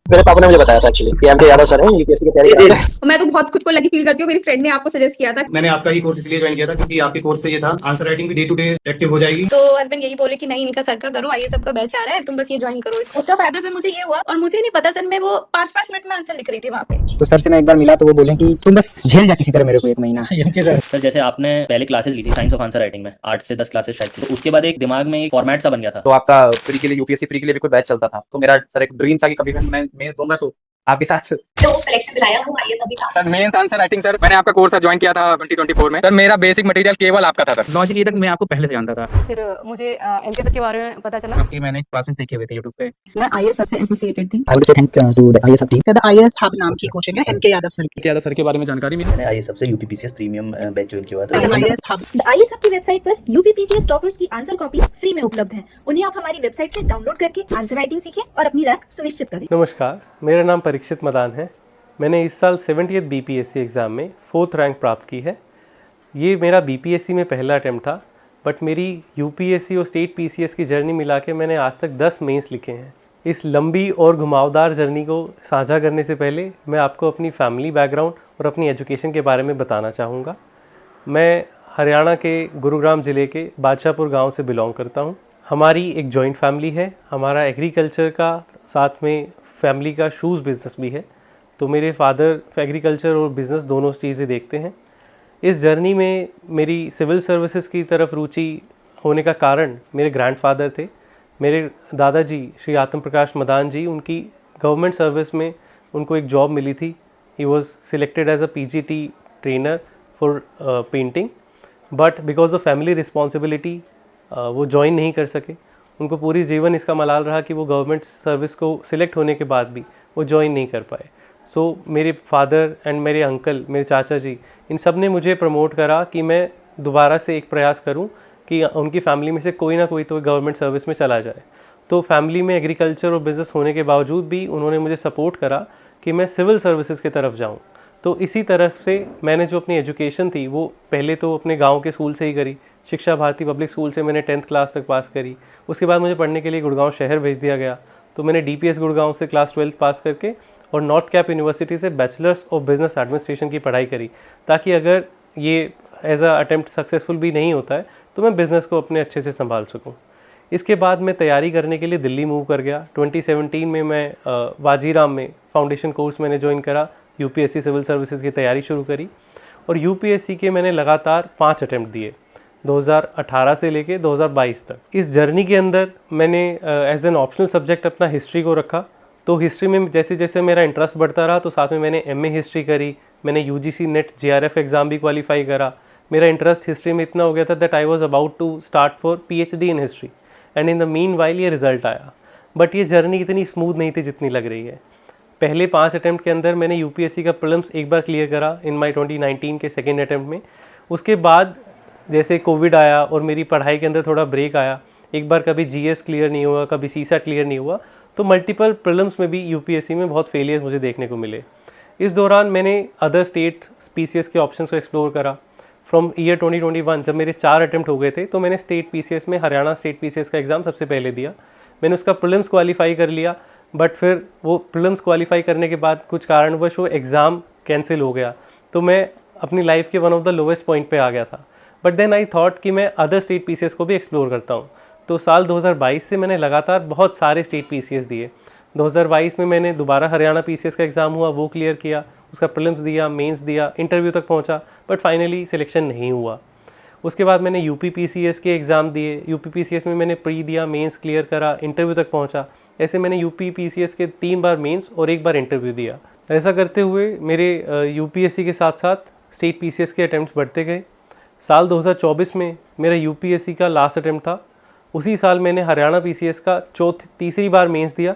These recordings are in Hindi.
मेरे पापा ने मुझे बताया था एक्चुअली कि एमके यादव सर हैं, यूपीएससी की तैयारी कर रहे हैं। मैं तो बहुत खुद को लकी फील करती हूँ, मेरी फ्रेंड ने आपको सजेस्ट किया था। मैंने आपका ही कोर्स इसलिए ज्वाइन किया था क्योंकि आपके कोर्स से ये था आंसर राइटिंग भी डे टू डे एक्टिव हो जाएगी। तो हस्बैंड यही बोले कि नहीं, इनका सर का करो, आइए सबका बैच आ रहा है, तुम बस ये ज्वाइन करो। उसका फायदा सर मुझे ये हुआ, और मुझे नहीं पता सर, मैं वो 5-5 मिनट में आंसर लिख रही थी वहाँ पे। तो सर से मैं एक बार मिला तो वो बोले कि तुम बस झेल जा किसी तरह मेरे को 1 महीना। सर जैसे आपने पहले क्लासेस ली थी साइंस ऑफ आंसर राइटिंग में, 8 से 10 क्लासेस शायद थी, तो उसके बाद एक दिमाग में एक फॉर्मेट सा बन गया था। तो आपका प्री के लिए, यूपीएससी प्री के लिए भी कोई बैच चलता था, तो मेरा सर एक ड्रीम था कि कभी मैं मेंस दूंगा तो आपके साथ। जो सिलेक्शन दिलाया वो आइए सभी था। Sir mains answer writing sir मैंने आपका कोर्स ज्वाइन किया था 2024 में। सर मेरा बेसिक मटेरियल केवल आपका था सर। लॉजिक ये तक मैं आपको पहले से जानता था। फिर मुझे एमके सर के बारे में पता चला। आपकी मैंने क्लासेस देखे हुए थे YouTube पे। मैं आईएएस सर से एसोसिएटेड थी। I would say thank to the IAS team. The IAS hub नाम की कोचिंग है एमके यादव सर की। यादव सर के बारे में जानकारी मिली। मैंने आईएएस सबसे यूपीपीसीएस प्रीमियम बैच ज्वाइन किया था। आईएएस हब आईएएस हब की वेबसाइट पर यूपीपीसीएस टॉपर्स की आंसर कॉपीज फ्री में उपलब्ध हैं। उन्हें आप हमारी वेबसाइट से डाउनलोड करके आंसर राइटिंग सीखें और अपनी रैंक सुनिश्चित करें। नमस्कार, मेरा नाम परीक्षित मदान है। मैंने इस साल 70th बीपीएससी एग्ज़ाम में 4th रैंक प्राप्त की है। ये मेरा बीपीएससी में पहला अटैम्प्ट था, बट मेरी यूपीएससी और स्टेट पीसीएस की जर्नी मिला के मैंने आज तक 10 मेंस लिखे हैं। इस लंबी और घुमावदार जर्नी को साझा करने से पहले मैं आपको अपनी फैमिली बैकग्राउंड और अपनी एजुकेशन के बारे में बताना चाहूँगा। मैं हरियाणा के गुरुग्राम ज़िले के बादशाहपुर गाँव से बिलोंग करता हूँ। हमारी एक जॉइंट फैमिली है। हमारा एग्रीकल्चर का साथ में फैमिली का शूज़ बिज़नेस भी है, तो मेरे फादर एग्रीकल्चर और बिज़नेस दोनों चीज़ें देखते हैं। इस जर्नी में मेरी सिविल सर्विसेज की तरफ रुचि होने का कारण मेरे ग्रैंडफादर थे। मेरे दादाजी श्री आत्म प्रकाश मदान जी, उनकी गवर्नमेंट सर्विस में उनको एक जॉब मिली थी। He was selected as a PGT trainer for painting, but because of family responsibility वो ज्वाइन नहीं कर सके। उनको पूरी जीवन इसका मलाल रहा कि वो गवर्नमेंट सर्विस को सिलेक्ट होने के बाद भी वो ज्वाइन नहीं कर पाए। सो मेरे फादर एंड मेरे अंकल, मेरे चाचा जी, इन सब ने मुझे प्रमोट करा कि मैं दोबारा से एक प्रयास करूं कि उनकी फैमिली में से कोई ना कोई तो गवर्नमेंट सर्विस में चला जाए। तो फैमिली में एग्रीकल्चर और बिज़नेस होने के बावजूद भी उन्होंने मुझे सपोर्ट करा कि मैं सिविल सर्विसेज की तरफ जाऊं। तो इसी तरफ से मैंने जो अपनी एजुकेशन थी वो पहले तो अपने गाँव के स्कूल से ही करी। शिक्षा भारती पब्लिक स्कूल से मैंने 10th क्लास तक पास करी। उसके बाद मुझे पढ़ने के लिए गुड़गांव शहर भेज दिया गया, तो मैंने डीपीएस गुड़गांव से क्लास 12th पास करके और नॉर्थ कैप यूनिवर्सिटी से बैचलर्स ऑफ बिजनेस एडमिनिस्ट्रेशन की पढ़ाई करी, ताकि अगर ये एज अ अटेम्प्ट सक्सेसफुल भी नहीं होता है तो मैं बिज़नेस को अपने अच्छे से संभाल सकूं। इसके बाद मैं तैयारी करने के लिए दिल्ली मूव कर गया। 2017 में मैं वाजीराम में फाउंडेशन कोर्स मैंने ज्वाइन करा, यूपीएससी सिविल सर्विसेज की तैयारी शुरू करी और यूपीएससी के मैंने लगातार 5 अटेम्प्ट दिए 2018 से लेके 2022 तक। इस जर्नी के अंदर मैंने एज एन ऑप्शनल सब्जेक्ट अपना हिस्ट्री को रखा। तो हिस्ट्री में जैसे जैसे मेरा इंटरेस्ट बढ़ता रहा तो साथ में मैंने एमए हिस्ट्री करी। मैंने यूजीसी नेट जेआरएफ एग्ज़ाम भी क्वालिफाई करा। मेरा इंटरेस्ट हिस्ट्री में इतना हो गया था that I was about to start for PhD in history, and in the meanwhile ये रिज़ल्ट आया। बट ये जर्नी इतनी स्मूथ नहीं थी जितनी लग रही है। पहले 5 अटैम्प्ट के अंदर मैंने यूपीएससी का प्रीलिम्स एक बार क्लियर करा इन माई 2019 के सेकेंड अटैम्प्ट में। उसके बाद जैसे कोविड आया और मेरी पढ़ाई के अंदर थोड़ा ब्रेक आया, एक बार कभी जीएस क्लियर नहीं हुआ, कभी सीसैट क्लियर नहीं हुआ, तो मल्टीपल प्रीलिम्स में भी यूपीएससी में बहुत फेलियर मुझे देखने को मिले। इस दौरान मैंने अदर स्टेट पीसीएस के ऑप्शंस को एक्सप्लोर करा। फ्रॉम ईयर 2021 जब मेरे 4 अटैम्प्ट हो गए थे तो मैंने स्टेट पीसीएस में हरियाणा स्टेट पीसीएस का एग्ज़ाम सबसे पहले दिया। मैंने उसका प्रीलिम्स क्वालिफाई कर लिया, बट फिर वो प्रीलिम्स क्वालिफाई करने के बाद कुछ कारणवश वो एग्ज़ाम कैंसिल हो गया, तो मैं अपनी लाइफ के one of the lowest point पे आ गया था। बट देन आई थॉट कि मैं अदर स्टेट पीसीएस को भी एक्सप्लोर करता हूँ। तो साल 2022 से मैंने लगातार बहुत सारे स्टेट पीसीएस दिए। 2022 में मैंने दोबारा हरियाणा पीसीएस का एग्ज़ाम हुआ, वो क्लियर किया, उसका प्रीलिम्स दिया, मेंस दिया, इंटरव्यू तक पहुंचा, बट फाइनली सिलेक्शन नहीं हुआ। उसके बाद मैंने यूपी पीसीएस के एग्ज़ाम दिए। यूपी पीसीएस में मैंने प्री दिया, मेंस क्लियर करा, इंटरव्यू तक पहुंचा। ऐसे मैंने यूपी पीसीएस के 3 बार मेंस और 1 बार इंटरव्यू दिया। ऐसा करते हुए मेरे यूपीएससी के साथ साथ स्टेट पीसीएस के अटैम्प्ट्स बढ़ते गए। साल 2024 में मेरा यूपीएससी का लास्ट अटैम्प्ट था। उसी साल मैंने हरियाणा पीसीएस का तीसरी बार मेंस दिया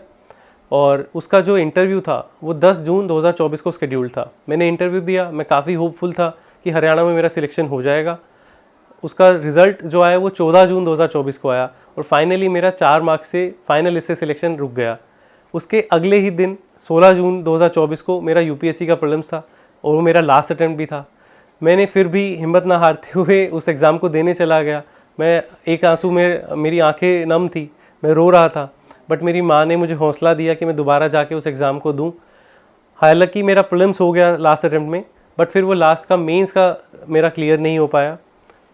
और उसका जो इंटरव्यू था वो 10 जून 2024 को शेड्यूल था। मैंने इंटरव्यू दिया, मैं काफ़ी होपफुल था कि हरियाणा में मेरा सिलेक्शन हो जाएगा। उसका रिज़ल्ट जो आया वो 14 जून 2024 को आया और फाइनली मेरा 4 मार्क्स से फाइनल लिस्ट से सिलेक्शन रुक गया। उसके अगले ही दिन 16 जून 2024 को मेरा यूपीएससी का प्रीलिम्स था और वो मेरा लास्ट अटैम्प्ट भी था। मैंने फिर भी हिम्मत ना हारते हुए उस एग्ज़ाम को देने चला गया। मैं एक आंसू में, मेरी आंखें नम थी, मैं रो रहा था, बट मेरी माँ ने मुझे हौसला दिया कि मैं दोबारा जाके उस एग्ज़ाम को दूँ। हालांकि मेरा प्रीलिम्स हो गया लास्ट अटैम्प्ट में, बट फिर वो लास्ट का मेंस का मेरा क्लियर नहीं हो पाया।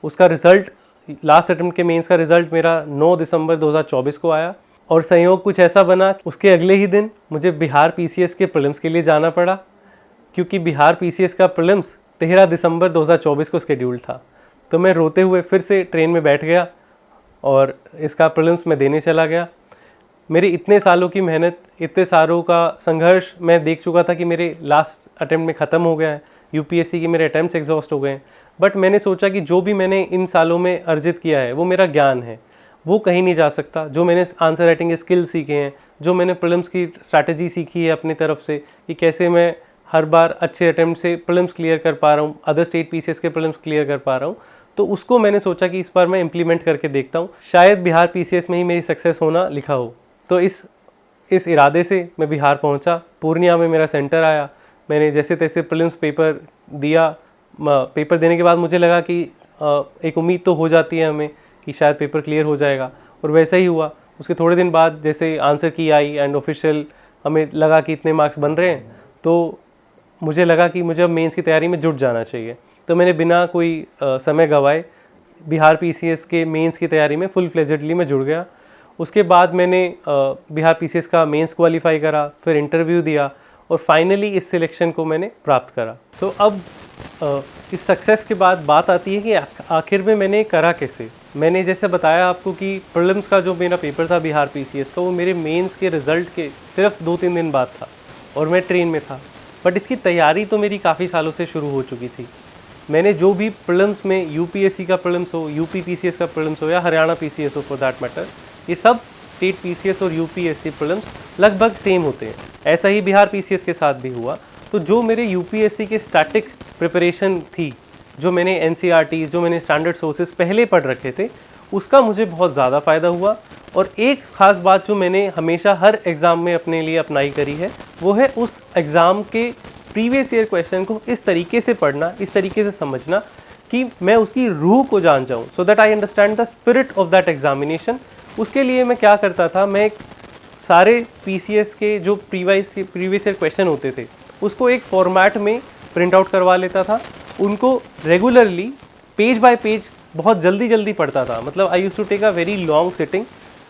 उसका रिज़ल्ट, लास्ट अटैम्प्ट के मेंस का रिज़ल्ट मेरा 9 दिसंबर 2024 को आया, और संयोग कुछ ऐसा बना कि उसके अगले ही दिन मुझे बिहार पीसीएस के प्रीलिम्स के लिए जाना पड़ा, क्योंकि बिहार पीसीएस का प्रीलिम्स 13 दिसंबर 2024 को शेड्यूल था। तो मैं रोते हुए फिर से ट्रेन में बैठ गया और इसका प्रीलिम्स मैं देने चला गया। मेरे इतने सालों की मेहनत, इतने सालों का संघर्ष मैं देख चुका था कि मेरे लास्ट अटैम्प्ट में ख़त्म हो गया है। यूपीएससी के मेरे अटैम्प्ट्स एग्जॉस्ट हो गए हैं, बट मैंने सोचा कि जो भी मैंने इन सालों में अर्जित किया है वो मेरा ज्ञान है, वो कहीं नहीं जा सकता। जो मैंने आंसर राइटिंग के स्किल्स सीखे हैं, जो मैंने प्रीलिम्स की स्ट्रैटेजी सीखी है अपनी तरफ से कि कैसे मैं हर बार अच्छे अटैम्प्ट से प्रीलिम्स क्लियर कर पा रहा हूँ, अदर स्टेट पीसीएस के प्रीलिम्स क्लियर कर पा रहा हूँ, तो उसको मैंने सोचा कि इस बार मैं इम्प्लीमेंट करके देखता हूँ, शायद बिहार पीसीएस में ही मेरी सक्सेस होना लिखा हो। तो इस इरादे से मैं बिहार पहुँचा। पूर्णिया में मेरा सेंटर आया। मैंने जैसे तैसे प्रीलिम्स पेपर दिया। पेपर देने के बाद मुझे लगा कि एक उम्मीद तो हो जाती है हमें कि शायद पेपर क्लियर हो जाएगा, और वैसा ही हुआ। उसके थोड़े दिन बाद जैसे आंसर की आई एंड ऑफिशियल हमें लगा कि इतने मार्क्स बन रहे हैं, तो मुझे लगा कि मुझे अब मेंस की तैयारी में जुट जाना चाहिए। तो मैंने बिना कोई समय गंवाए बिहार पीसीएस के मेंस की तैयारी में फुल फ्लेजेडली में जुड़ गया। उसके बाद मैंने बिहार पीसीएस का मेंस क्वालिफाई करा, फिर इंटरव्यू दिया, और फाइनली इस सिलेक्शन को मैंने प्राप्त करा। तो अब इस सक्सेस के बाद बात आती है कि आखिर में मैंने करा कैसे। मैंने जैसे बताया आपको कि प्रीलिम्स का जो मेरा पेपर था बिहार पीसीएस का, वो मेरे मेंस के रिज़ल्ट के सिर्फ 2-3 दिन बाद था, और मैं ट्रेन में था। बट इसकी तैयारी तो मेरी काफ़ी सालों से शुरू हो चुकी थी। मैंने जो भी प्रीलिम्स में, यूपीएससी का प्रीलिम्स हो, यूपी पीसीएस का प्रीलिम्स हो, या हरियाणा पीसीएस हो फॉर दैट मैटर, ये सब स्टेट पीसीएस और यूपीएससी प्रीलिम्स लगभग सेम होते हैं। ऐसा ही बिहार पीसीएस के साथ भी हुआ। तो जो मेरे यूपीएससी के स्टैटिक प्रिपरेशन थी, जो मैंने एनसीईआरटी, जो मैंने स्टैंडर्ड सोर्सेज पहले पढ़ रखे थे, उसका मुझे बहुत ज़्यादा फ़ायदा हुआ। और एक ख़ास बात जो मैंने हमेशा हर एग्ज़ाम में अपने लिए अपनाई करी है, वो है उस एग्ज़ाम के प्रीवियस ईयर क्वेश्चन को इस तरीके से पढ़ना, इस तरीके से समझना कि मैं उसकी रूह को जान जाऊँ, so that I understand the spirit of that examination. उसके लिए मैं क्या करता था, मैं सारे पीसीएस के जो प्रीवियस ईयर क्वेश्चन होते थे उसको एक फॉर्मेट में प्रिंट आउट करवा लेता था, उनको रेगुलरली पेज बाय पेज बहुत जल्दी पढ़ता था। मतलब I use to take a very long sitting.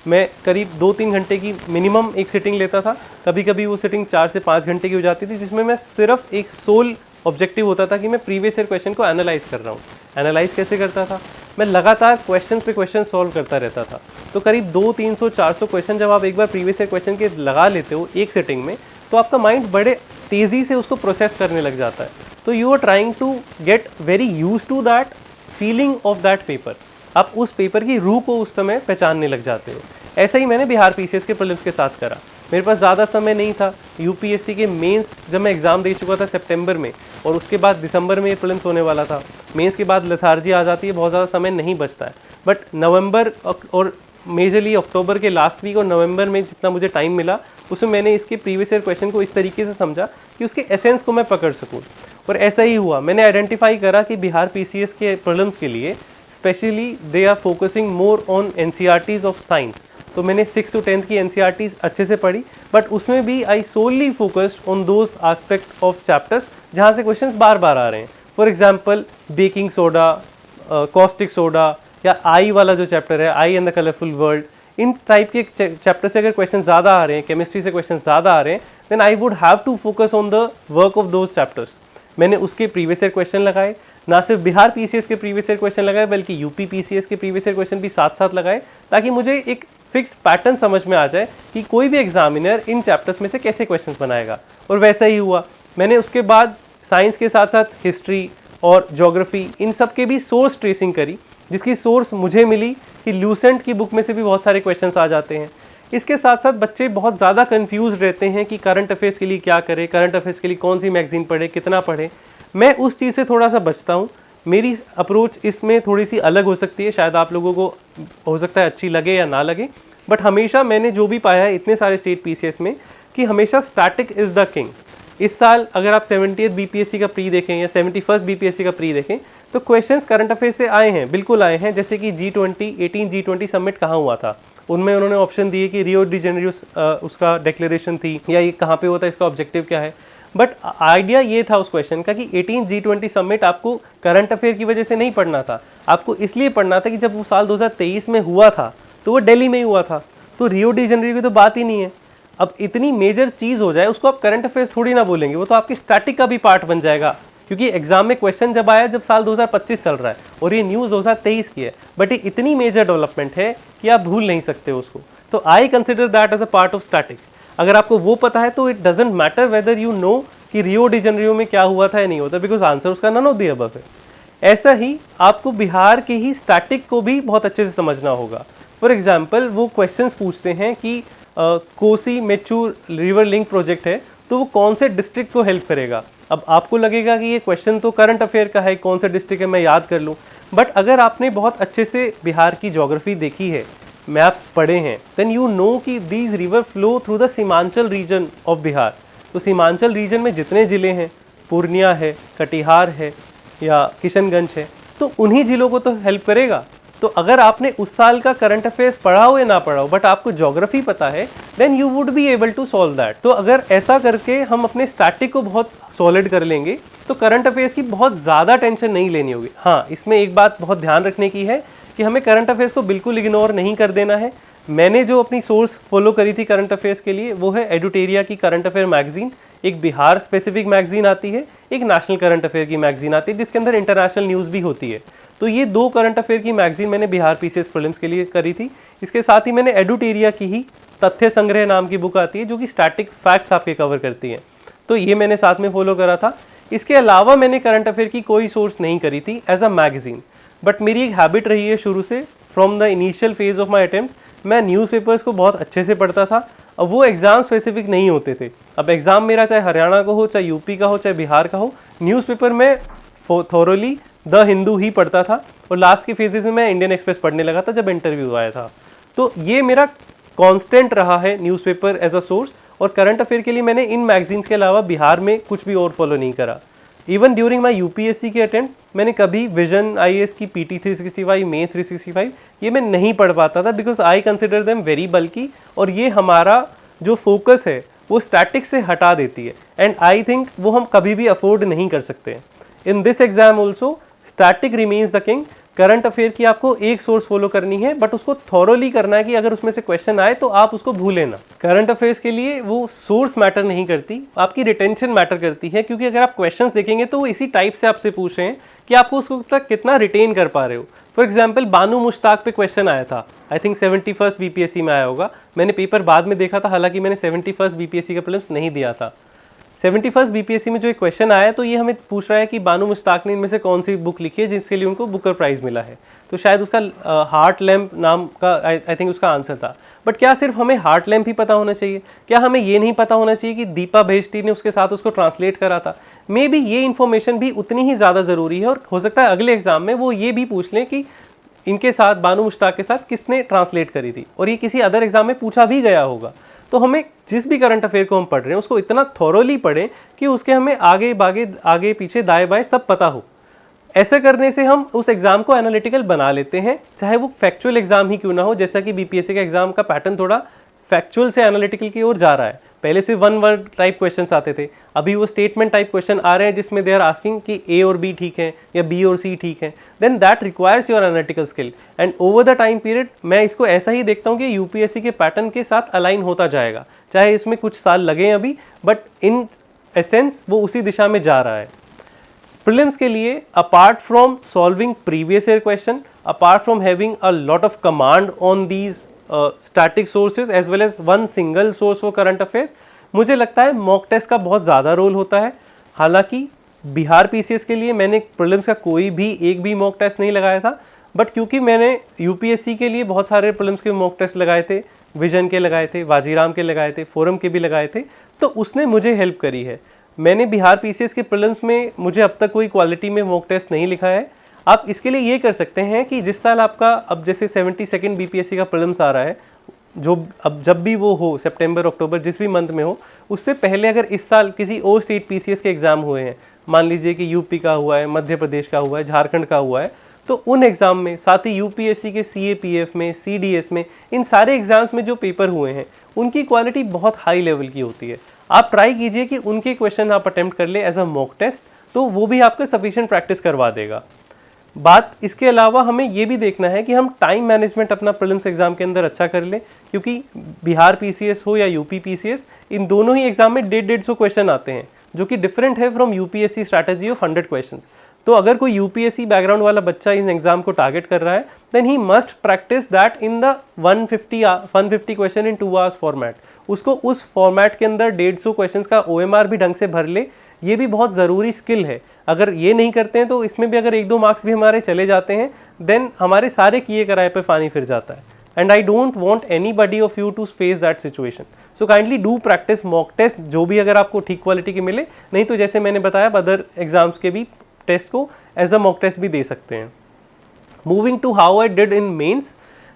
मैं करीब 2-3 घंटे की मिनिमम एक सिटिंग लेता था। कभी कभी वो सिटिंग 4 से 5 घंटे की हो जाती थी, जिसमें मैं सिर्फ एक सोल ऑब्जेक्टिव होता था कि मैं प्रीवियस ईयर क्वेश्चन को एनालाइज कर रहा हूँ। एनालाइज कैसे करता था, मैं लगातार क्वेश्चन पे क्वेश्चन सॉल्व करता रहता था। तो करीब 200-300-400 क्वेश्चन जब आप एक बार प्रीवियस ईयर क्वेश्चन के लगा लेते हो एक सिटिंग में, तो आपका माइंड बड़े तेज़ी से उसको प्रोसेस करने लग जाता है। तो you are trying to get very used to that feeling of that paper. आप उस पेपर की रूह को उस समय पहचानने लग जाते हो। ऐसा ही मैंने बिहार पीसीएस के प्रीलिम्स के साथ करा। मेरे पास ज़्यादा समय नहीं था। यूपीएससी के मेंस जब मैं एग्ज़ाम दे चुका था सितंबर में, और उसके बाद दिसंबर में ये प्रीलिम्स होने वाला था। मेंस के बाद लेथार्जी आ जाती है, बहुत ज़्यादा समय नहीं बचता है। बट नवंबर और मेजरली अक्टूबर के लास्ट वीक और नवंबर में जितना मुझे टाइम मिला, उसमें मैंने इसके प्रीवियस ईयर क्वेश्चन को इस तरीके से समझा कि उसके एसेंस को मैं पकड़ सकूँ। और ऐसा ही हुआ। मैंने आइडेंटिफाई करा कि बिहार पीसीएस के प्रीलिम्स के लिए specially they are focusing more on NCERTs of science. तो मैंने 6 to 10 की एनसीईआरटीज अच्छे से पढ़ी, बट उसमें भी I solely focused on those aspect of chapters जहाँ से क्वेश्चंस बार बार आ रहे हैं। For example baking soda, caustic soda, या आई वाला जो चैप्टर है, eye and the colourful world, इन टाइप के चैप्टर से अगर क्वेश्चन ज़्यादा आ रहे हैं, केमिस्ट्री से क्वेश्चन ज़्यादा आ रहे हैं, then I would have to focus on the work of those chapters. मैंने उसके प्रीवियस ईयर क्वेश्चन लगाए, ना सिर्फ बिहार पीसीएस के प्रीवियस ईयर क्वेश्चन लगाए, बल्कि यूपी पीसीएस के प्रीवियस ईयर क्वेश्चन भी साथ साथ लगाए, ताकि मुझे एक फिक्स पैटर्न समझ में आ जाए कि कोई भी एग्जामिनर इन चैप्टर्स में से कैसे क्वेश्चन बनाएगा। और वैसा ही हुआ। मैंने उसके बाद साइंस के साथ साथ हिस्ट्री और ज्योग्राफी, इन सब के भी सोर्स ट्रेसिंग करी, जिसकी सोर्स मुझे मिली कि ल्यूसेंट की बुक में से भी बहुत सारे क्वेश्चंस आ जाते हैं। इसके साथ साथ बच्चे बहुत ज़्यादा कंफ्यूज रहते हैं कि करंट अफेयर्स के लिए क्या करें, करंट अफेयर्स के लिए कौन सी मैगजीन पढ़े, कितना पढ़े। मैं उस चीज़ से थोड़ा सा बचता हूँ। मेरी अप्रोच इसमें थोड़ी सी अलग हो सकती है, शायद आप लोगों को हो सकता है अच्छी लगे या ना लगे, बट हमेशा मैंने जो भी पाया है इतने सारे स्टेट पीसीएस में कि हमेशा स्टैटिक इज़ द किंग। इस साल अगर आप 70th बीपीएससी का प्री देखें या 71st बीपीएससी का प्री देखें, तो क्वेश्चंस करंट अफेयर्स से आए हैं, बिल्कुल आए हैं। जैसे कि G20 G20 समिट कहाँ हुआ था, उनमें उन्होंने ऑप्शन दिए कि रियो डी जेनेरियो उसका डिक्लेरेशन थी या ये कहाँ पे होता है, इसका ऑब्जेक्टिव क्या है। बट आइडिया ये था उस क्वेश्चन का कि 18 G20 समिट आपको करंट अफेयर की वजह से नहीं पढ़ना था, आपको इसलिए पढ़ना था कि जब वो साल 2023 में हुआ था तो वो दिल्ली में ही हुआ था, तो रियो डी जेनेरियो की तो बात ही नहीं है। अब इतनी मेजर चीज़ हो जाए उसको आप करंट अफेयर्स थोड़ी ना बोलेंगे, वो तो आपकी स्टैटिक का भी पार्ट बन जाएगा, क्योंकि एग्जाम में क्वेश्चन जब आया जब साल 2025 चल रहा है और ये न्यूज़ 2023 की है, बट ये इतनी मेजर डेवलपमेंट है कि आप भूल नहीं सकते उसको। तो I consider that as a part of static. अगर आपको वो पता है तो it doesn't matter whether you know कि रियो डी जेनेरियो में क्या हुआ था या नहीं होता, बिकॉज आंसर उसका नन ऑफ द अबव है। ऐसा ही आपको बिहार के ही स्टैटिक को भी बहुत अच्छे से समझना होगा। फॉर एग्जाम्पल वो क्वेश्चंस पूछते हैं कि कोसी मेचूर रिवर लिंक प्रोजेक्ट है तो वो कौन से डिस्ट्रिक्ट को हेल्प करेगा। अब आपको लगेगा कि ये क्वेश्चन तो करंट अफेयर का है, कौन सा डिस्ट्रिक्ट है मैं याद कर लूँ, बट अगर आपने बहुत अच्छे से बिहार की ज्योग्राफी देखी है, मैप्स पढ़े हैं, देन यू नो कि these river flow through the Seemanchal region of Bihar. तो सीमांचल रीजन में जितने ज़िले हैं, पूर्णिया है, कटिहार है या किशनगंज है, तो उन्हीं ज़िलों को तो हेल्प करेगा। तो अगर आपने उस साल का करंट अफेयर्स पढ़ा हो या ना पढ़ा हो, बट आपको ज्योग्राफी पता है, then you would be able to solve that. तो अगर ऐसा करके हम अपने स्टैटिक को बहुत सॉलिड कर लेंगे तो करंट अफेयर्स की बहुत ज़्यादा टेंशन नहीं लेनी होगी। हाँ, इसमें एक बात बहुत ध्यान रखने की है कि हमें करंट अफेयर्स को बिल्कुल इग्नोर नहीं कर देना है। मैंने जो अपनी सोर्स फॉलो करी थी करंट अफेयर्स के लिए वो है एडुटेरिया की करंट अफेयर मैगजीन, एक बिहार स्पेसिफिक मैगजीन आती है, एक नेशनल करंट अफेयर की मैगजीन आती है जिसके अंदर इंटरनेशनल न्यूज़ भी होती है। तो ये दो करंट अफेयर की मैगजीन मैंने बिहार पीसीएस प्रीलिम्स के लिए करी थी। इसके साथ ही मैंने एडुटेरिया की ही तथ्य संग्रह नाम की बुक आती है जो कि स्टैटिक फैक्ट्स आपके कवर करती है, तो ये मैंने साथ में फॉलो करा था। इसके अलावा मैंने करंट अफेयर की कोई सोर्स नहीं करी थी एज अ मैगजीन, बट मेरी एक हैबिट रही है शुरू से, from the initial phase of my attempts मैं न्यूज़पेपर्स को बहुत अच्छे से पढ़ता था। अब वो एग्ज़ाम स्पेसिफिक नहीं होते थे। अब एग्ज़ाम मेरा चाहे हरियाणा का हो, चाहे यूपी का हो, चाहे बिहार का हो, न्यूज़पेपर में थोरोली द हिंदू ही पढ़ता था और लास्ट के फेजेस में मैं इंडियन एक्सप्रेस पढ़ने लगा था जब इंटरव्यू आया था। तो ये मेरा कांस्टेंट रहा है न्यूज़पेपर एज अ सोर्स, और करंट अफेयर के लिए मैंने इन मैगजीन्स के अलावा बिहार में कुछ भी और फॉलो नहीं करा। इवन ड्यूरिंग माई यूपीएससी के अटेम्प्ट मैंने कभी विजन आईएएस की पीटी 365, मे 365 ये मैं नहीं पढ़ पाता था, because I consider them very बल्कि, और ये हमारा जो फोकस है वो स्टैटिक से हटा देती है, एंड आई थिंक वो हम कभी भी अफोर्ड नहीं कर सकते। In this exam also static remains the king. Current affair की आपको एक सोर्स फॉलो करनी है, बट उसको थॉरोली करना है कि अगर उसमें से क्वेश्चन आए तो आप उसको भूलें ना। करंट अफेयर्स के लिए वो सोर्स मैटर नहीं करती, आपकी रिटेंशन मैटर करती है, क्योंकि अगर आप क्वेश्चंस देखेंगे तो वो इसी टाइप से आपसे पूछ रहे हैं कि आपको उसको तक कितना रिटेन कर पा रहे हो। फॉर एग्जाम्पल बानू मुश्ताक पे क्वेश्चन आया था, आई थिंक 71st बीपीएससी में आया होगा, मैंने पेपर बाद में देखा था, हालांकि मैंने 71st बीपीएससी का प्रीलिम्स नहीं दिया था। 71st बीपीएससी में जो एक क्वेश्चन आया तो ये हमें पूछ रहा है कि बानू मुश्ताक ने इनमें से कौन सी बुक लिखी है जिसके लिए उनको बुकर प्राइज़ मिला है, तो शायद उसका हार्ट लैम्प नाम का आई थिंक उसका आंसर था। बट क्या सिर्फ हमें हार्ट लैम्प ही पता होना चाहिए? क्या हमें ये नहीं पता होना चाहिए कि दीपा भेस्टी ने उसके साथ उसको ट्रांसलेट करा था? मे बी ये इन्फॉर्मेशन भी उतनी ही ज़्यादा ज़रूरी है, और हो सकता है अगले एग्जाम में वो ये भी पूछ लें कि इनके साथ बानू मुश्ताक के साथ किसने ट्रांसलेट करी थी, और ये किसी अदर एग्जाम में पूछा भी गया होगा। तो हमें जिस भी करंट अफेयर को हम पढ़ रहे हैं उसको इतना थॉरोली पढ़ें कि उसके हमें आगे पीछे दाएं बाएं सब पता हो। ऐसे करने से हम उस एग्ज़ाम को एनालिटिकल बना लेते हैं, चाहे वो फैक्चुअल एग्ज़ाम ही क्यों ना हो, जैसा कि बीपीएससी का एग्ज़ाम का पैटर्न थोड़ा फैक्चुअल से एनालिटिकल की ओर जा रहा है। पहले से वन वर्ड टाइप क्वेश्चंस आते थे, अभी वो स्टेटमेंट टाइप क्वेश्चन आ रहे हैं जिसमें दे आर आस्किंग कि ए और बी ठीक है या बी और सी ठीक है, then that requires your analytical skill. And over the time period मैं इसको ऐसा ही देखता हूँ कि यूपीएससी के पैटर्न के साथ अलाइन होता जाएगा, चाहे इसमें कुछ साल लगे अभी, बट इन एसेंस वो उसी दिशा में जा रहा है। प्रीलिम्स के लिए apart from solving previous year question, apart from having a lot of command on these static sources as well as one single source for current affairs, मुझे लगता है मॉक टेस्ट का बहुत ज़्यादा रोल होता है। हालांकि बिहार पीसीएस के लिए मैंने प्रीलिम्स का कोई भी एक भी मॉक टेस्ट नहीं लगाया था, बट क्योंकि मैंने यूपीएससी के लिए बहुत सारे प्रीलिम्स के मॉक टेस्ट लगाए थे, विजन के लगाए थे, वाजीराम के लगाए थे, फोरम के भी लगाए थे, तो उसने मुझे हेल्प करी है। मैंने बिहार पीसीएस के प्रीलिम्स में मुझे अब तक कोई क्वालिटी में मॉक टेस्ट नहीं लिखा है। आप इसके लिए ये कर सकते हैं कि जिस साल आपका अब जैसे 72nd बीपीएससी का प्रीलिम्स आ रहा है, जो अब जब भी वो हो, सितंबर अक्टूबर जिस भी मंथ में हो, उससे पहले अगर इस साल किसी और स्टेट पीसीएस के एग्ज़ाम हुए हैं, मान लीजिए कि यूपी का हुआ है, मध्य प्रदेश का हुआ है, झारखंड का हुआ है, तो उन एग्ज़ाम में, साथ ही यूपीएससी के सीएपीएफ में, सीडीएस में, इन सारे एग्ज़ाम्स में जो पेपर हुए हैं उनकी क्वालिटी बहुत हाई लेवल की होती है। आप ट्राई कीजिए कि उनके क्वेश्चन आप अटेम्प्ट कर ले एज अ मॉक टेस्ट, तो वो भी आपका सफिशिएंट प्रैक्टिस करवा देगा। बात इसके अलावा हमें ये भी देखना है कि हम टाइम मैनेजमेंट अपना प्रीलिम्स एग्जाम के अंदर अच्छा कर लें, क्योंकि बिहार पीसीएस हो या यूपी पीसीएस, इन दोनों ही एग्जाम में 150 क्वेश्चन आते हैं, जो कि डिफरेंट है from UPSC strategy of 100 questions. तो अगर कोई यूपीएससी बैकग्राउंड वाला बच्चा इन एग्जाम को टारगेट कर रहा है, then he must practice that in the 150 question in 2 hours format. उसको उस फॉर्मेट के अंदर 150 क्वेश्चंस का ओएमआर भी ढंग से भर ले, ये भी बहुत ज़रूरी स्किल है। अगर ये नहीं करते हैं तो इसमें भी अगर 1-2 मार्क्स भी हमारे चले जाते हैं, देन हमारे सारे किए कराए पे पानी फिर जाता है। And I don't want anybody of you to face that situation. So kindly do practice mock test, जो भी अगर आपको ठीक क्वालिटी के मिले, नहीं तो जैसे मैंने बताया अदर एग्जाम्स के भी टेस्ट को एज अ मॉक टेस्ट भी दे सकते हैं। Moving to how I did in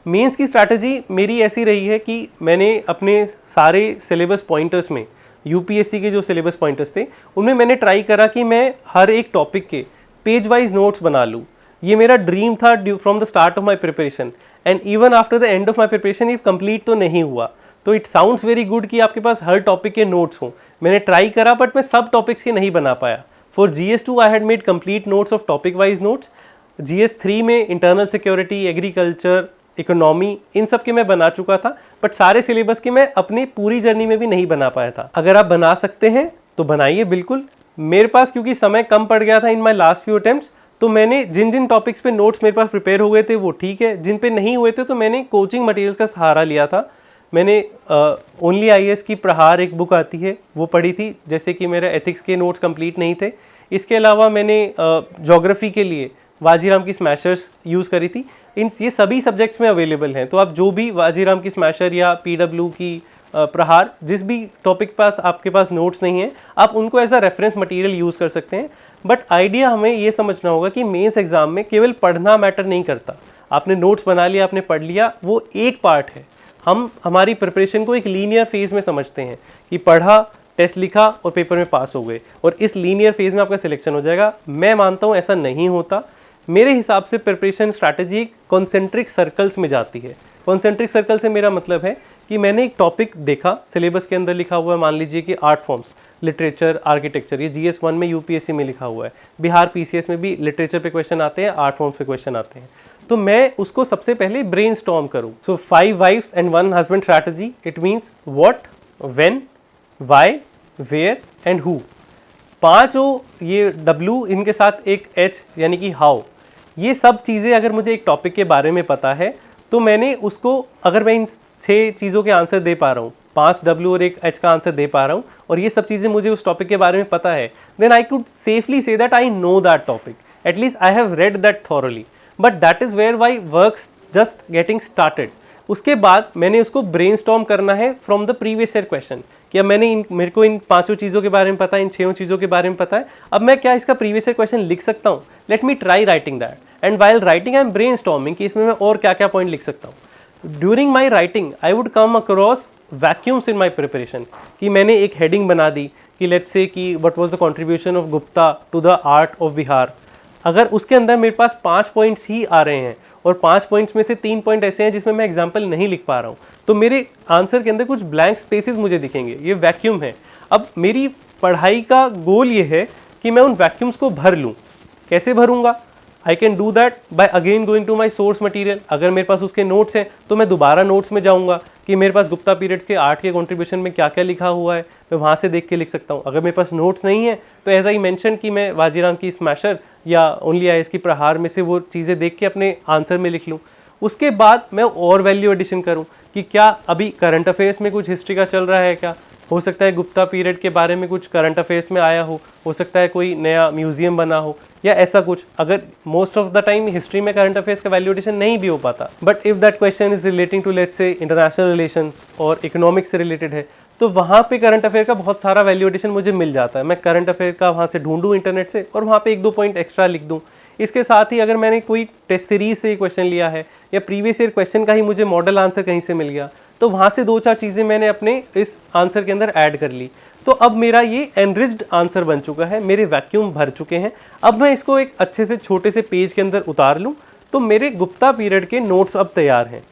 mains की स्ट्रैटेजी मेरी ऐसी रही है कि मैंने अपने सारे सिलेबस पॉइंटर्स में, यूपीएससी के जो सिलेबस पॉइंटर्स थे उनमें मैंने ट्राई करा कि मैं हर एक टॉपिक के पेज वाइज नोट्स बना लूँ। ये मेरा ड्रीम था from the start of my preparation, and even after the end of my preparation ये कंप्लीट तो नहीं हुआ। तो इट साउंड्स वेरी गुड कि आपके पास हर टॉपिक के नोट्स हों। मैंने ट्राई करा बट मैं सब टॉपिक्स के नहीं बना पाया। For GS2 I had made complete notes of topic wise notes. GS3 में इंटरनल सिक्योरिटी, एग्रीकल्चर, इकोनॉमी, इन सब के मैं बना चुका था, बट सारे सिलेबस के मैं अपनी पूरी जर्नी में भी नहीं बना पाया था। अगर आप बना सकते हैं तो बनाइए बिल्कुल। मेरे पास क्योंकि समय कम पड़ गया था इन माई लास्ट फ्यू अटेम्प्ट्स, तो मैंने जिन जिन टॉपिक्स पे नोट्स मेरे पास प्रिपेयर हो गए थे वो ठीक है, जिन पे नहीं हुए थे तो मैंने कोचिंग मटेरियल्स का सहारा लिया था। मैंने ओनली IAS की प्रहार एक बुक आती है वो पढ़ी थी, जैसे कि मेरे एथिक्स के नोट्स कंप्लीट नहीं थे। इसके अलावा मैंने ज्योग्राफी के लिए वाजीराम की स्मैशर्स यूज़ करी थी। ये सभी सब्जेक्ट्स में अवेलेबल हैं, तो आप जो भी वाजीराम की स्मैशर या PW की प्रहार, जिस भी टॉपिक पास आपके पास नोट्स नहीं है, आप उनको as a reference material use कर सकते हैं। बट आइडिया हमें ये समझना होगा कि मेंस एग्जाम में केवल पढ़ना मैटर नहीं करता। आपने नोट्स बना लिया, आपने पढ़ लिया, वो एक पार्ट है। हम हमारी प्रिपरेशन को एक लीनियर फेज में समझते हैं कि पढ़ा, टेस्ट लिखा और पेपर में पास हो गए और इस लीनियर फेज में आपका सिलेक्शन हो जाएगा। मैं मानता हूँ ऐसा नहीं होता। मेरे हिसाब से प्रिपरेशन स्ट्रैटेजी कॉन्सेंट्रिक सर्कल्स में जाती है। कॉन्सेंट्रिक सर्कल से मेरा मतलब है कि मैंने एक टॉपिक देखा, सिलेबस के अंदर लिखा हुआ है, मान लीजिए कि आर्ट फॉर्म्स, लिटरेचर, आर्किटेक्चर, ये GS1 में यूपीएससी में लिखा हुआ है। बिहार PCS में भी लिटरेचर पे क्वेश्चन आते हैं, आर्ट फॉर्म्स पे क्वेश्चन आते हैं। तो मैं उसको सबसे पहले ब्रेनस्टॉर्म करूँ। So 5 wives and 1 husband strategy, it means what, when, why, where and who. 5 ये W, इनके साथ एक H यानी कि हाउ। ये सब चीज़ें अगर मुझे एक टॉपिक के बारे में पता है तो मैंने उसको, अगर मैं इन 6 चीज़ों के आंसर दे पा रहा हूँ, 5 W और 1 H का आंसर दे पा रहा हूँ, और ये सब चीज़ें मुझे उस टॉपिक के बारे में पता है, then I could safely say that I know that topic, at least I have read that thoroughly. But that is where why works just getting started. उसके बाद मैंने उसको ब्रेनस्टॉर्म करना है from the previous year question. क्या मेरे को इन 5 चीज़ों के बारे में पता है, इन 6 चीज़ों के बारे में पता है, अब मैं क्या इसका प्रीवियस ईयर क्वेश्चन लिख सकता हूँ? Let me try writing that, and while writing I am brainstorming कि इसमें मैं और क्या क्या पॉइंट लिख सकता हूँ। During my writing I would come across vacuums in my preparation, कि मैंने एक हेडिंग बना दी कि लेट्स से कि what was the contribution of Gupta to the art of Bihar. अगर उसके अंदर मेरे पास 5 पॉइंट्स ही आ रहे हैं और 5 पॉइंट्स में से 3 पॉइंट ऐसे हैं जिसमें मैं एग्जाम्पल नहीं लिख पा रहा हूँ, तो मेरे आंसर के अंदर कुछ ब्लैंक स्पेसेस मुझे दिखेंगे, ये वैक्यूम है। अब मेरी पढ़ाई का गोल ये है कि मैं उन वैक्यूम्स को भर लूँ। कैसे भरूँगा? I can do that by again going to my source material. अगर मेरे पास उसके नोट्स हैं तो मैं दोबारा नोट्स में जाऊँगा कि मेरे पास गुप्ता पीरियड्स के आर्ट के कॉन्ट्रीब्यूशन में क्या क्या लिखा हुआ है, मैं वहाँ से देख के लिख सकता हूँ। अगर मेरे पास नोट्स नहीं है तो एज आई मेंशन कि मैं वाजीराम की स्मैशर या ओनली IAS की प्रहार में से वो चीज़ें देख के अपने आंसर में लिख लूँ। उसके बाद मैं और वैल्यू एडिशन करूँ कि क्या अभी करंट अफेयर्स में कुछ हिस्ट्री का चल रहा है, क्या हो सकता है गुप्ता पीरियड के बारे में कुछ करंट अफेयर्स में आया हो सकता है कोई नया म्यूजियम बना हो या ऐसा कुछ। अगर most of the time history में करंट अफेयर्स का वैल्यूएशन नहीं भी हो पाता, but if that question is relating to let's say international relation और इकोनॉमिक्स से रिलेटेड है, तो वहाँ पे करंट अफेयर का बहुत सारा वैल्यूएशन मुझे मिल जाता है। मैं करंट अफेयर का वहाँ से ढूंढूँ इंटरनेट से और वहाँ पे 1-2 पॉइंट एक्स्ट्रा लिख दूँ। इसके साथ ही अगर मैंने कोई टेस्ट सीरीज से क्वेश्चन लिया है या प्रीवियस ईयर क्वेश्चन का ही मुझे मॉडल आंसर कहीं से मिल गया, तो वहाँ से 2-4 चीज़ें मैंने अपने इस आंसर के अंदर ऐड कर ली। तो अब मेरा ये एनरिच्ड आंसर बन चुका है, मेरे वैक्यूम भर चुके हैं। अब मैं इसको एक अच्छे से छोटे से पेज के अंदर उतार लूँ तो मेरे गुप्ता पीरियड के नोट्स अब तैयार हैं।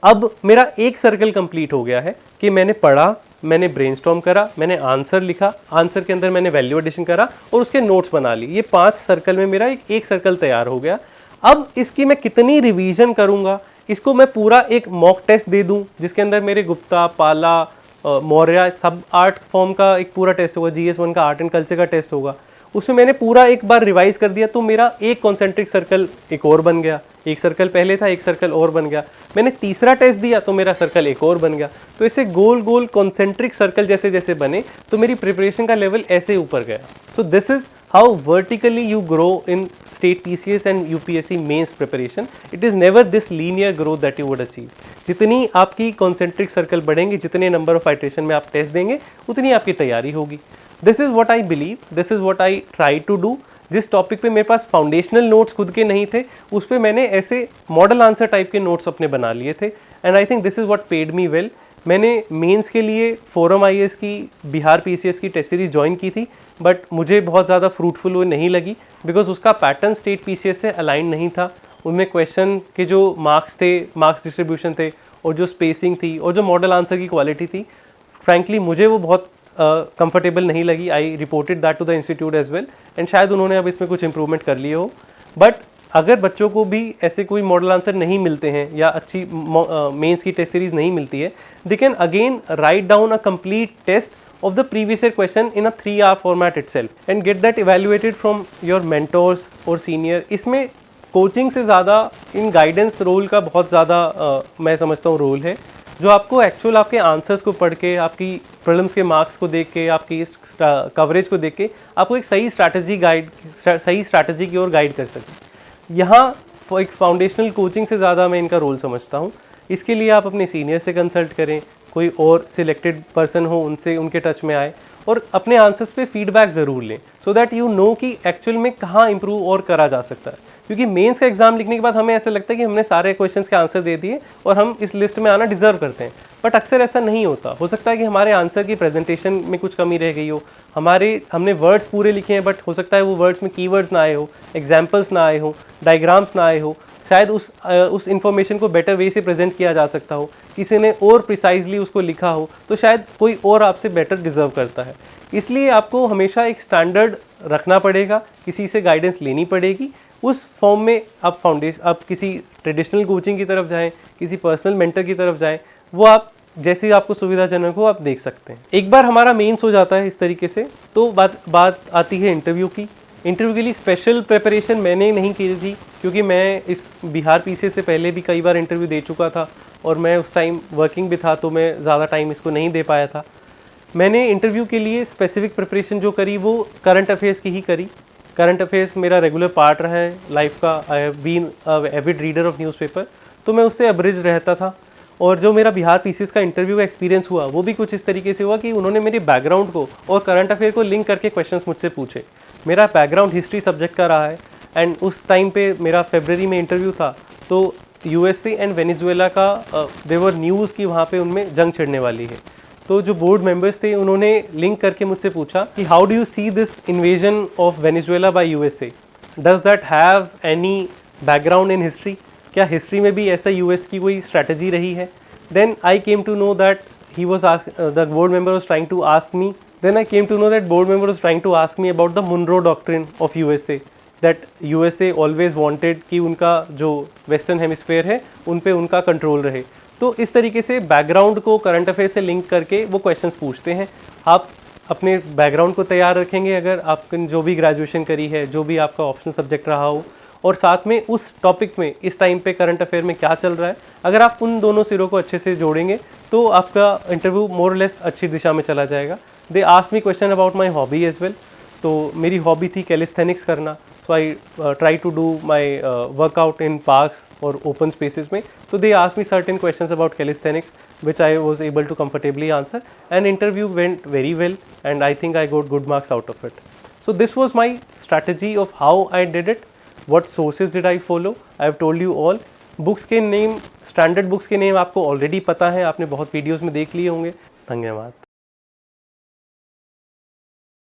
अब मेरा एक सर्कल कंप्लीट हो गया है कि मैंने पढ़ा, मैंने ब्रेनस्टॉर्म करा, मैंने आंसर लिखा, आंसर के अंदर मैंने वैल्यू एडिशन करा और उसके नोट्स बना ली। ये 5 सर्कल में मेरा एक सर्कल तैयार हो गया। अब इसकी मैं कितनी रिवीजन करूँगा, इसको मैं पूरा एक मॉक टेस्ट दे दूँ जिसके अंदर मेरे गुप्ता, पाला, मौर्य सब आर्ट फॉर्म का एक पूरा टेस्ट होगा, GS1 का आर्ट एंड कल्चर का टेस्ट होगा, उसमें मैंने पूरा एक बार रिवाइज कर दिया तो मेरा एक कॉन्सेंट्रिक सर्कल एक और बन गया। एक सर्कल पहले था, एक सर्कल और बन गया। मैंने तीसरा टेस्ट दिया तो मेरा सर्कल एक और बन गया। तो ऐसे गोल गोल कॉन्सेंट्रिक सर्कल जैसे जैसे बने तो मेरी प्रिपरेशन का लेवल ऐसे ऊपर गया। तो this is how vertically you grow in state PCS and UPSC mains preparation. It is never this linear growth that you would achieve. जितनी आपकी कॉन्सेंट्रिक सर्कल बढ़ेंगे, जितने नंबर ऑफ आइट्रेशन में आप टेस्ट देंगे, उतनी आपकी तैयारी होगी। This is what I believe, this is what I try to do. जिस टॉपिक पे मेरे पास फाउंडेशनल नोट्स खुद के नहीं थे, उस पे मैंने ऐसे मॉडल आंसर टाइप के नोट्स अपने बना लिए थे and I think this is what paid me well. मैंने मेंस के लिए फोरम IAS की बिहार PCS की टेस्ट सीरीज ज्वाइन की थी, बट मुझे बहुत ज़्यादा फ्रूटफुल वो नहीं लगी बिकॉज उसका पैटर्न स्टेट PCS से अलाइन नहीं था। उनमें क्वेश्चन के जो मार्क्स थे, मार्क्स डिस्ट्रीब्यूशन थे और जो स्पेसिंग थी और जो मॉडल आंसर की क्वालिटी थी, फ्रैंकली मुझे वो बहुत कंफर्टेबल नहीं लगी। I reported that to the institute as well and शायद उन्होंने अब इसमें कुछ इंप्रूवमेंट कर लिए हो। बट अगर बच्चों को भी ऐसे कोई मॉडल आंसर नहीं मिलते हैं या अच्छी मेंस की टेस्ट सीरीज नहीं मिलती है, they can again write down a complete test of the previous year question in a 3-hour format itself and get that evaluated from your mentors or senior। इसमें कोचिंग से ज़्यादा इन गाइडेंस रोल का बहुत ज़्यादा मैं समझता हूँ रोल है, जो आपको एक्चुअल आपके आंसर्स को पढ़ के, आपकी प्रीलिम्स के मार्क्स को देख के, आपकी कवरेज को देख के आपको एक सही स्ट्रैटेजी की ओर गाइड कर सके। यहाँ एक फाउंडेशनल कोचिंग से ज़्यादा मैं इनका रोल समझता हूँ। इसके लिए आप अपने सीनियर से कंसल्ट करें, कोई और सिलेक्टेड पर्सन हो उनसे उनके टच में आए और अपने आंसर्स पे फीडबैक ज़रूर लें सो दैट यू नो कि एक्चुअल में कहाँ इंप्रूव और करा जा सकता है। क्योंकि मेंस का एग्जाम लिखने के बाद हमें ऐसा लगता है कि हमने सारे क्वेश्चंस के आंसर दे दिए और हम इस लिस्ट में आना डिजर्व करते हैं, बट अक्सर ऐसा नहीं होता। हो सकता है कि हमारे आंसर की प्रेजेंटेशन में कुछ कमी रह गई हो, हमने वर्ड्स पूरे लिखे हैं बट हो सकता है वो वर्ड्स में कीवर्ड्स ना आए हो, एग्जाम्पल्स ना आए हो, डायग्राम्स ना आए हो, शायद उस इन्फॉर्मेशन को बेटर वे से प्रेजेंट किया जा सकता हो, किसी ने और प्रिसाइजली उसको लिखा हो, तो शायद कोई और आपसे बेटर डिजर्व करता है। इसलिए आपको हमेशा एक स्टैंडर्ड रखना पड़ेगा, किसी से गाइडेंस लेनी पड़ेगी। उस फॉर्म में आप किसी ट्रेडिशनल कोचिंग की तरफ जाएं, किसी पर्सनल मेंटर की तरफ जाएं, वो आप जैसे आपको सुविधाजनक हो आप देख सकते हैं। एक बार हमारा मेंस हो जाता है इस तरीके से, तो बात आती है इंटरव्यू की। इंटरव्यू के लिए स्पेशल प्रिपरेशन मैंने नहीं की थी क्योंकि मैं इस बिहार PCS से पहले भी कई बार इंटरव्यू दे चुका था और मैं उस टाइम वर्किंग भी था, तो मैं ज़्यादा टाइम इसको नहीं दे पाया था। मैंने इंटरव्यू के लिए स्पेसिफिक प्रिपरेशन जो करी वो करंट अफेयर्स की ही करी। करंट अफेयर्स मेरा रेगुलर पार्ट रहा है लाइफ का। I have been avid reader of newspaper, तो मैं उससे अब्रिज रहता था। और जो मेरा बिहार PCS का इंटरव्यू का एक्सपीरियंस हुआ वो भी कुछ इस तरीके से हुआ कि उन्होंने मेरे बैकग्राउंड को और करंट अफेयर को लिंक करके क्वेश्चंस मुझसे पूछे। मेरा बैकग्राउंड हिस्ट्री सब्जेक्ट का रहा है एंड उस टाइम पे मेरा फरवरी में इंटरव्यू था, तो USA एंड वेनेजुएला का देवर न्यूज़ की वहाँ पे उनमें जंग छिड़ने वाली है। तो जो बोर्ड मेंबर्स थे उन्होंने लिंक करके मुझसे पूछा कि how do you see this invasion of Venezuela by USA, does that have any background in history, क्या हिस्ट्री में भी ऐसा US की कोई स्ट्रैटेजी रही है। Then I came to know that the board member was trying to ask me Then I came to know that board member was trying to ask me about the Monroe Doctrine of USA, that USA always wanted कि उनका जो वेस्टर्न हेमिस्फेयर है उन पे उनका कंट्रोल रहे। तो इस तरीके से बैकग्राउंड को करंट अफेयर से लिंक करके वो क्वेश्चंस पूछते हैं। आप अपने बैकग्राउंड को तैयार रखेंगे अगर आपने जो भी ग्रेजुएशन करी है, जो भी आपका ऑप्शनल सब्जेक्ट रहा हो, और साथ में उस टॉपिक में इस टाइम पे करंट अफेयर में क्या चल रहा है, अगर आप उन दोनों सिरों को अच्छे से जोड़ेंगे तो आपका इंटरव्यू मोर लेस अच्छी दिशा में चला जाएगा। They ask me question about my hobby as well. तो मेरी हॉबी थी कैलिस्थेनिक्स करना, so I try to do my workout in parks और ओपन स्पेसेस में। तो they ask me certain questions about calisthenics which I was able to comfortably answer, and interview went very well and I think I got good marks out of it. So this was my strategy of how I did it. What sources did I follow? I have told you all. Books के नेम, स्टैंडर्ड बुक्स के नेम आपको ऑलरेडी पता है, आपने बहुत वीडियोस में देख लिए होंगे। धन्यवाद।